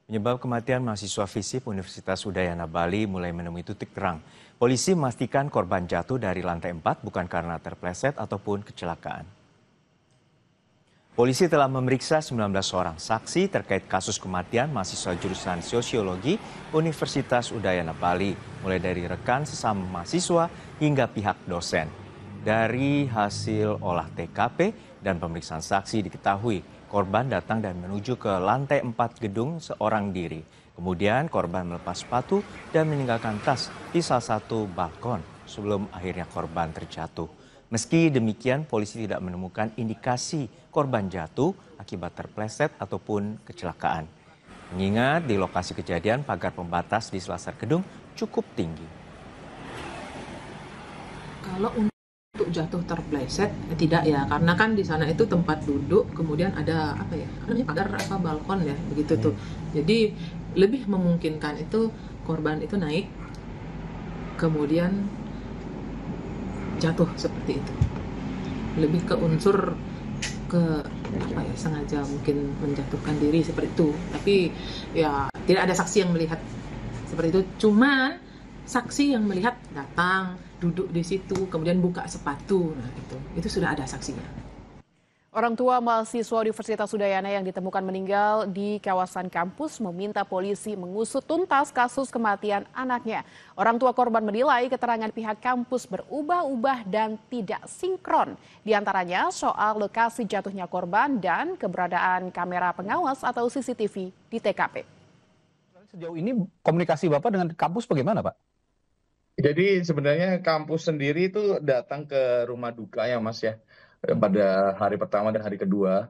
Penyebab kematian mahasiswa FISIP Universitas Udayana Bali mulai menemui titik terang. Polisi memastikan korban jatuh dari lantai 4 bukan karena terpleset ataupun kecelakaan. Polisi telah memeriksa 19 orang saksi terkait kasus kematian mahasiswa jurusan Sosiologi Universitas Udayana Bali, mulai dari rekan sesama mahasiswa hingga pihak dosen. Dari hasil olah TKP dan pemeriksaan saksi diketahui korban datang dan menuju ke lantai 4 gedung seorang diri. Kemudian korban melepas sepatu dan meninggalkan tas di salah satu balkon sebelum akhirnya korban terjatuh. Meski demikian, polisi tidak menemukan indikasi korban jatuh akibat terpleset ataupun kecelakaan. Mengingat di lokasi kejadian pagar pembatas di selasar gedung cukup tinggi. Kalau untuk jatuh terpleset tidak ya, karena kan di sana itu tempat duduk, kemudian ada pagar balkon ya, begitu tuh. Jadi lebih memungkinkan itu korban itu naik kemudian jatuh seperti itu. Lebih ke unsur sengaja mungkin menjatuhkan diri seperti itu. Tapi ya tidak ada saksi yang melihat seperti itu. Cuman saksi yang melihat datang, duduk di situ, kemudian buka sepatu. Nah, itu sudah ada saksinya. Orang tua mahasiswa Universitas Udayana yang ditemukan meninggal di kawasan kampus meminta polisi mengusut tuntas kasus kematian anaknya. Orang tua korban menilai keterangan pihak kampus berubah-ubah dan tidak sinkron. Di antaranya soal lokasi jatuhnya korban dan keberadaan kamera pengawas atau CCTV di TKP. Sejauh ini komunikasi Bapak dengan kampus bagaimana, Pak? Jadi sebenarnya kampus sendiri itu datang ke rumah duka ya Mas ya, pada hari pertama dan hari kedua.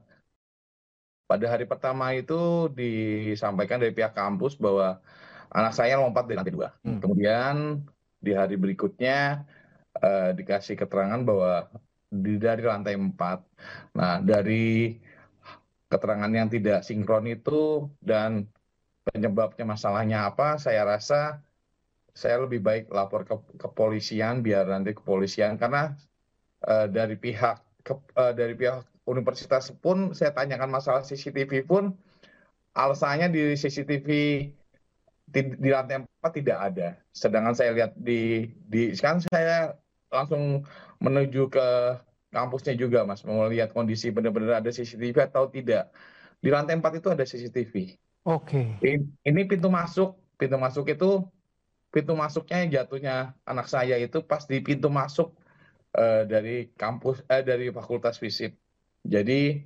Pada hari pertama itu disampaikan dari pihak kampus bahwa anak saya lompat dari lantai 2. Kemudian di hari berikutnya dikasih keterangan bahwa dari lantai 4. Nah, dari keterangan yang tidak sinkron itu dan penyebabnya masalahnya apa, saya rasa saya lebih baik lapor ke kepolisian, biar nanti kepolisian, karena dari pihak universitas pun saya tanyakan masalah CCTV pun, alasannya di CCTV di lantai 4 tidak ada. Sedangkan saya lihat sekarang saya langsung menuju ke kampusnya juga Mas, mau lihat kondisi benar-benar ada CCTV atau tidak. Di lantai 4 itu ada CCTV. Oke. Ini pintu masuk itu, pintu masuknya jatuhnya anak saya itu pas di pintu masuk dari kampus dari Fakultas FISIP. Jadi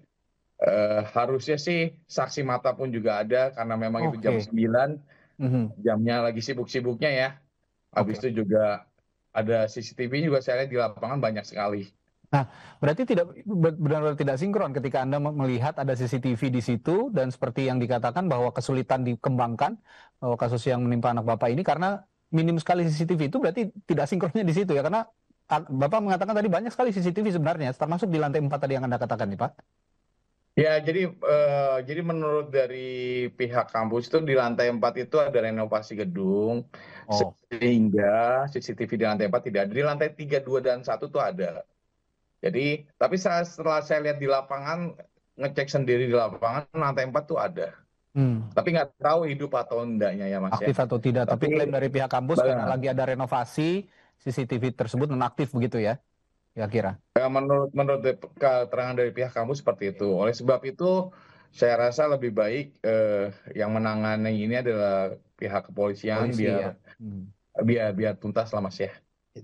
harusnya sih saksi mata pun juga ada, karena memang itu jam 9, jamnya lagi sibuk-sibuknya ya. Habis itu juga ada CCTV juga, saya lihat di lapangan banyak sekali. Nah, berarti benar-benar tidak sinkron ketika Anda melihat ada CCTV di situ dan seperti yang dikatakan bahwa kesulitan dikembangkan kasus yang menimpa anak Bapak ini karena minim sekali CCTV, itu berarti tidak sinkronnya di situ ya, karena Bapak mengatakan tadi banyak sekali CCTV sebenarnya, termasuk di lantai 4 tadi yang Anda katakan nih, Pak. Ya, jadi menurut dari pihak kampus itu di lantai 4 itu ada renovasi gedung, sehingga CCTV di lantai 4 tidak ada. Di lantai 3, 2, dan 1 tuh ada. Jadi, tapi setelah saya lihat di lapangan, ngecek sendiri di lapangan, lantai 4 tuh ada. Tapi nggak tahu hidup atau enggaknya ya Mas. Aktif atau tidak, tapi klaim dari pihak kampus karena lagi ada renovasi, CCTV tersebut nonaktif begitu ya, kira-kira. Menurut keterangan dari pihak kampus seperti itu. Oleh sebab itu, saya rasa lebih baik yang menangani ini adalah pihak kepolisian, biar tuntas lah Mas ya.